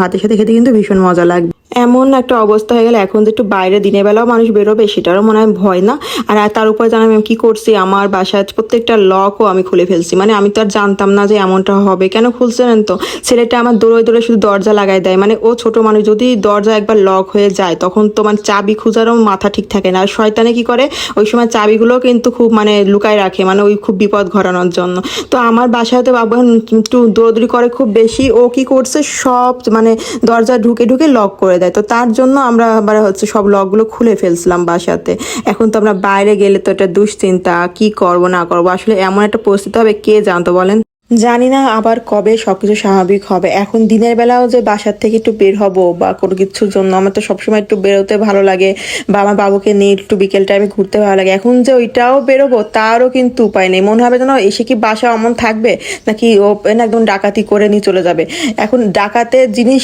ভাতের সাথে খেতে কিন্তু ভীষণ মজা লাগবে। এমন একটা অবস্থা হয়ে গেলে এখন যে একটু বাইরে দিনের বেলাও মানুষ বেরোবে সেটারও মনে হয় ভয় না। আর তার উপরে জানাম আমি কি করছি, আমার বাসায় প্রত্যেকটা লকও আমি খুলে ফেলছি। মানে আমি তো আর জানতাম না যে এমনটা হবে। কেন খুলছে জানেন তো, ছেলেটা আমার দৌড়ে দৌড়ে শুধু দরজা লাগাই দেয়। মানে ও ছোট মানুষ, যদি দরজা একবার লক হয়ে যায় তখন তো মানে চাবি খুঁজারও মাথা ঠিক থাকে না। আর শয়তানে কি করে, ওই সময় চাবিগুলো কিন্তু খুব মানে লুকায় রাখে, মানে ওই খুব বিপদ ঘটানোর জন্য। তো আমার বাসায় তো বাবু এখন একটু দৌড়দৌড়ি করে খুব বেশি। ও কি করছে, সব মানে দরজা ঢুকে ঢুকে লক করে দেয়। তো তার জন্য আমরা আবার হচ্ছে সব লকগুলো খুলে ফেলছিলাম বাসাতে। এখন তো আমরা বাইরে গেলে তো এটা দুশ্চিন্তা, কি করব না করব। আসলে এমন একটা পরিস্থিতি হবে কে জানতো বলেন। জানি না আবার কবে সবকিছু স্বাভাবিক হবে। এখন দিনের বেলাও যে বাসার থেকে একটু বের হব বা কোনো কিছুর জন্য, আমার তো সবসময় একটু বেরোতে ভালো লাগে বা আমার বাবুকে নিয়ে একটু বিকেল টাইমে ঘুরতে ভালো লাগে। এখন যে ওইটাও বেরোবো তারও কিন্তু উপায় নেই। মনে হবে যেন এসে কি বাসা অমন থাকবে নাকি ও একদম ডাকাতি করে নিয়ে চলে যাবে। এখন ডাকাতের জিনিস